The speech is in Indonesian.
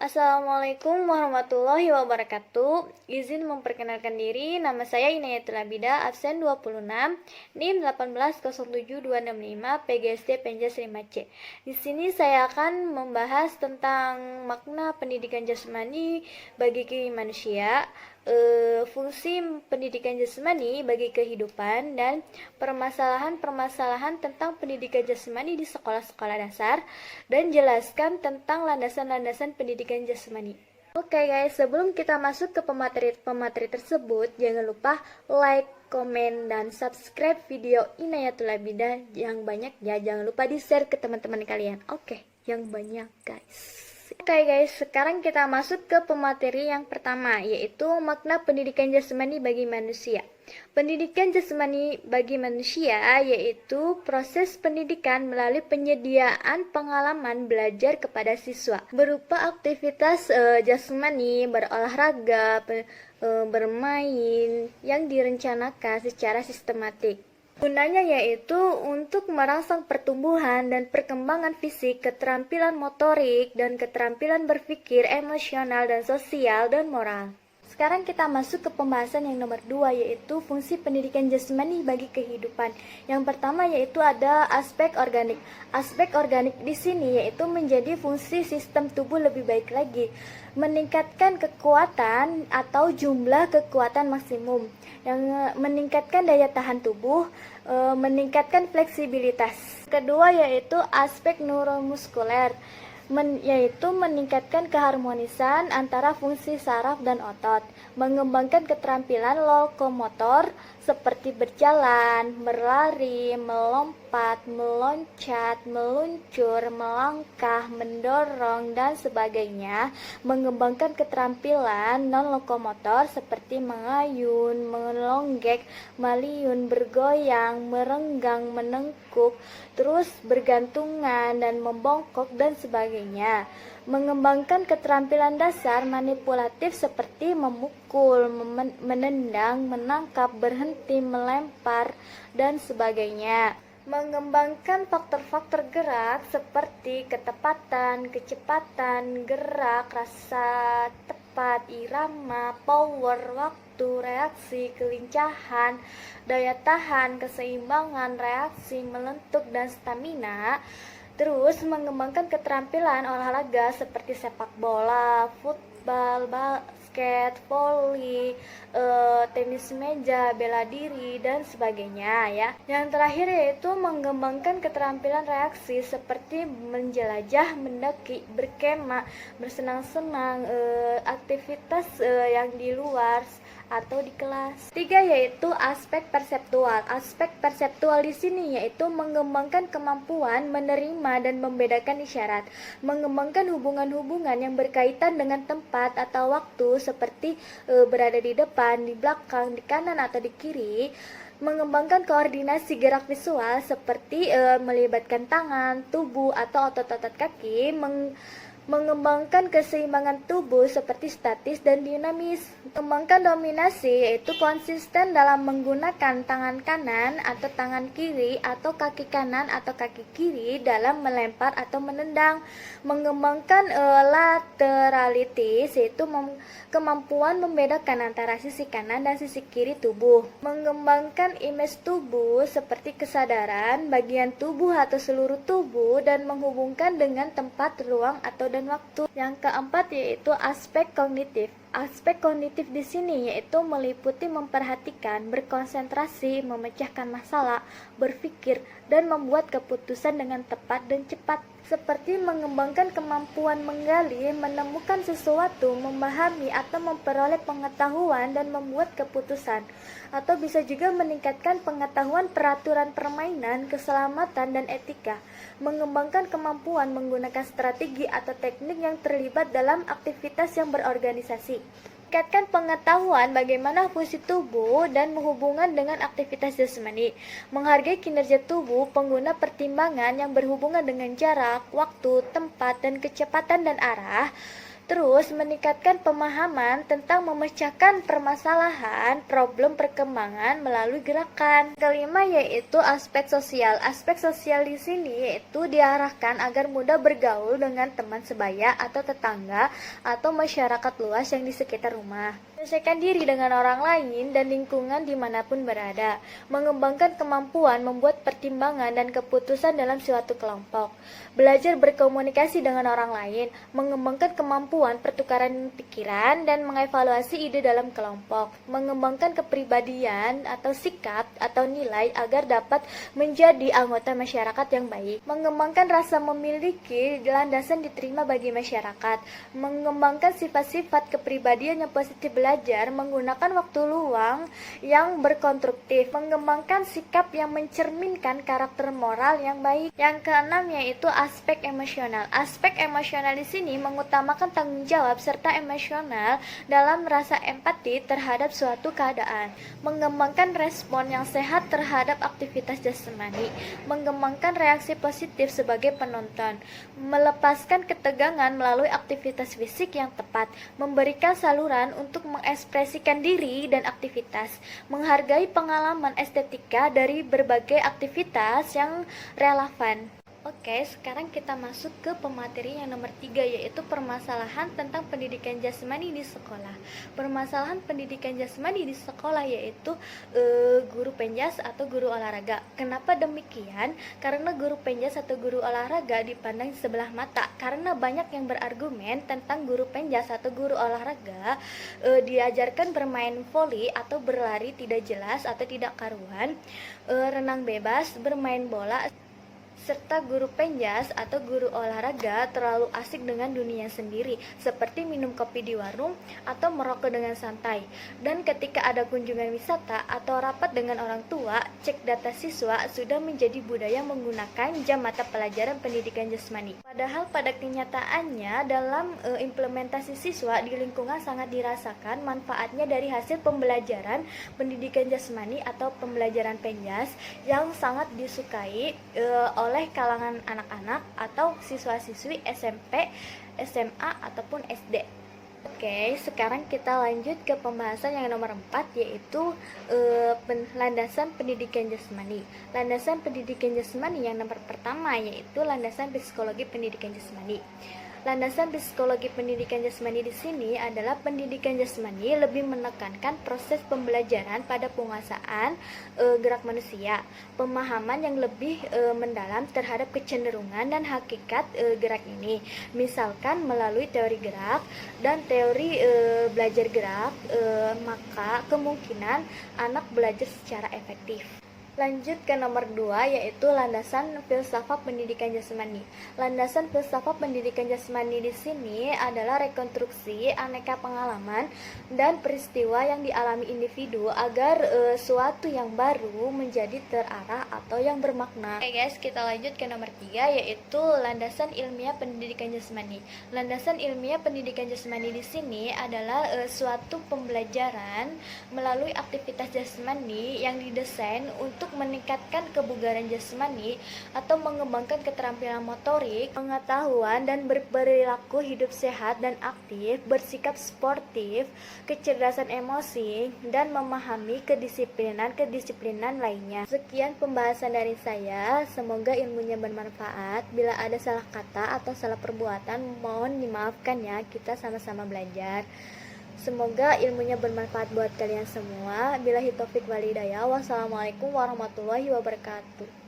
Assalamualaikum warahmatullahi wabarakatuh. Izin memperkenalkan diri, nama saya Inayatul Abida, absen 26, NIM 1807265, PGSD Penjas 5C. Di sini saya akan membahas tentang makna pendidikan jasmani bagi manusia, fungsi pendidikan jasmani bagi kehidupan, dan permasalahan-permasalahan tentang pendidikan jasmani di sekolah-sekolah dasar, dan jelaskan tentang landasan-landasan pendidikan jasmani. Oke guys, sebelum kita masuk ke pemateri tersebut, jangan lupa like, komen, dan subscribe video Inayatul Abida yang banyak ya. Jangan lupa di-share ke teman-teman kalian. Oke, yang banyak guys. Oke guys, sekarang kita masuk ke pemateri yang pertama, yaitu makna pendidikan jasmani bagi manusia. Pendidikan jasmani bagi manusia yaitu proses pendidikan melalui penyediaan pengalaman belajar kepada siswa berupa aktivitas jasmani, berolahraga, bermain yang direncanakan secara sistematik. Gunanya yaitu untuk merangsang pertumbuhan dan perkembangan fisik, keterampilan motorik, dan keterampilan berpikir, emosional, dan sosial, dan moral. Sekarang kita masuk ke pembahasan yang nomor 2, yaitu fungsi pendidikan jasmani bagi kehidupan. Yang pertama yaitu ada aspek organik. Aspek organik di sini yaitu menjadi fungsi sistem tubuh lebih baik lagi, meningkatkan kekuatan atau jumlah kekuatan maksimum, yang meningkatkan daya tahan tubuh, meningkatkan fleksibilitas. Kedua yaitu aspek neuromuskuler, yaitu meningkatkan keharmonisan antara fungsi saraf dan otot, mengembangkan keterampilan lokomotor seperti berjalan, berlari, melompat, meloncat, meluncur, melangkah, mendorong, dan sebagainya, mengembangkan keterampilan non-lokomotor seperti mengayun, melonggek, maliun, bergoyang, merenggang, menengkuk, terus bergantungan dan membongkok, dan sebagainya. Mengembangkan keterampilan dasar manipulatif seperti memukul, menendang, menangkap, berhenti, melempar, dan sebagainya. Mengembangkan faktor-faktor gerak seperti ketepatan, kecepatan, gerak, rasa tepat, irama, power, waktu, reaksi, kelincahan, daya tahan, keseimbangan, reaksi, melentuk, dan stamina. Terus mengembangkan keterampilan olahraga seperti sepak bola, futsal, basket, voli, tenis meja, bela diri, dan sebagainya ya. Yang terakhir yaitu mengembangkan keterampilan reaksi seperti menjelajah, mendaki, berkemah, bersenang-senang, aktivitas yang di luar atau di kelas. 3 yaitu aspek perseptual. Aspek perseptual di sini yaitu mengembangkan kemampuan menerima dan membedakan isyarat, mengembangkan hubungan-hubungan yang berkaitan dengan tempat atau waktu seperti berada di depan, di belakang, di kanan atau di kiri, mengembangkan koordinasi gerak visual seperti melibatkan tangan, tubuh, atau otot-otot kaki, mengembangkan keseimbangan tubuh seperti statis dan dinamis, mengembangkan dominasi yaitu konsisten dalam menggunakan tangan kanan atau tangan kiri atau kaki kanan atau kaki kiri dalam melempar atau menendang, mengembangkan lateralitis yaitu kemampuan membedakan antara sisi kanan dan sisi kiri tubuh, mengembangkan image tubuh seperti kesadaran bagian tubuh atau seluruh tubuh dan menghubungkan dengan tempat, ruang, atau dan waktu. Yang keempat yaitu aspek kognitif. Aspek kognitif di sini yaitu meliputi memperhatikan, berkonsentrasi, memecahkan masalah, berpikir, dan membuat keputusan dengan tepat dan cepat, seperti mengembangkan kemampuan menggali, menemukan sesuatu, memahami atau memperoleh pengetahuan dan membuat keputusan, atau bisa juga meningkatkan pengetahuan peraturan permainan, keselamatan, dan etika, mengembangkan kemampuan menggunakan strategi atau teknik yang terlibat dalam aktivitas yang berorganisasi, meningkatkan pengetahuan bagaimana fungsi tubuh dan menghubungkan dengan aktivitas jasmani, menghargai kinerja tubuh, pengguna pertimbangan yang berhubungan dengan jarak, waktu, tempat, dan kecepatan dan arah. Terus meningkatkan pemahaman tentang memecahkan permasalahan problem perkembangan melalui gerakan. Kelima yaitu aspek sosial. Aspek sosial di sini yaitu diarahkan agar mudah bergaul dengan teman sebaya atau tetangga atau masyarakat luas yang di sekitar rumah. Menyelesaikan diri dengan orang lain dan lingkungan dimanapun berada. Mengembangkan kemampuan membuat pertimbangan dan keputusan dalam suatu kelompok. Belajar berkomunikasi dengan orang lain. Mengembangkan kemampuan pertukaran pikiran dan mengevaluasi ide dalam kelompok. Mengembangkan kepribadian atau sikap atau nilai agar dapat menjadi anggota masyarakat yang baik. Mengembangkan rasa memiliki landasan diterima bagi masyarakat. Mengembangkan sifat-sifat kepribadian yang positif belajar menggunakan waktu luang yang berkonstruktif, mengembangkan sikap yang mencerminkan karakter moral yang baik. Yang keenam yaitu aspek emosional. Aspek emosional di sini mengutamakan tanggung jawab serta emosional dalam rasa empati terhadap suatu keadaan, mengembangkan respon yang sehat terhadap aktivitas jasmani, mengembangkan reaksi positif sebagai penonton, melepaskan ketegangan melalui aktivitas fisik yang tepat, memberikan saluran untuk mengekspresikan diri dan aktivitas, menghargai pengalaman estetika dari berbagai aktivitas yang relevan. Oke, sekarang kita masuk ke pemateri yang nomor 3 yaitu permasalahan tentang pendidikan jasmani di sekolah. Permasalahan pendidikan jasmani di sekolah yaitu guru penjas atau guru olahraga. Kenapa demikian? Karena guru penjas atau guru olahraga dipandang sebelah mata. Karena banyak yang berargumen tentang guru penjas atau guru olahraga diajarkan bermain voli atau berlari tidak jelas atau tidak karuan, renang bebas, bermain bola, serta guru penjas atau guru olahraga terlalu asik dengan dunia sendiri, seperti minum kopi di warung atau merokok dengan santai. Dan ketika ada kunjungan wisata atau rapat dengan orang tua, cek data siswa sudah menjadi budaya menggunakan jam mata pelajaran pendidikan jasmani. Padahal pada kenyataannya dalam implementasi siswa di lingkungan sangat dirasakan manfaatnya dari hasil pembelajaran pendidikan jasmani atau pembelajaran penjas yang sangat disukai oleh kalangan anak-anak atau siswa-siswi SMP, SMA, ataupun SD. Oke, sekarang kita lanjut ke pembahasan yang nomor 4 yaitu landasan pendidikan jasmani. Landasan pendidikan jasmani yang nomor pertama yaitu landasan psikologi pendidikan jasmani. Landasan psikologi pendidikan jasmani di sini adalah pendidikan jasmani lebih menekankan proses pembelajaran pada penguasaan gerak manusia, pemahaman yang lebih mendalam terhadap kecenderungan dan hakikat gerak ini, misalkan melalui teori gerak dan teori belajar gerak, maka kemungkinan anak belajar secara efektif. Lanjut ke nomor 2 yaitu landasan filsafat pendidikan jasmani. Landasan filsafat pendidikan jasmani di sini adalah rekonstruksi aneka pengalaman dan peristiwa yang dialami individu agar suatu yang baru menjadi terarah atau yang bermakna. Oke guys, kita lanjut ke nomor 3 yaitu landasan ilmiah pendidikan jasmani. Landasan ilmiah pendidikan jasmani di sini adalah suatu pembelajaran melalui aktivitas jasmani yang didesain untuk meningkatkan kebugaran jasmani atau mengembangkan keterampilan motorik, pengetahuan dan berperilaku hidup sehat dan aktif, bersikap sportif, kecerdasan emosi, dan memahami kedisiplinan lainnya. Sekian pembahasan dari saya, semoga ilmunya bermanfaat. Bila ada salah kata atau salah perbuatan, mohon dimaafkan ya, kita sama-sama belajar. Semoga ilmunya bermanfaat buat kalian semua. Billahi taufik wal hidayah. Wassalamualaikum warahmatullahi wabarakatuh.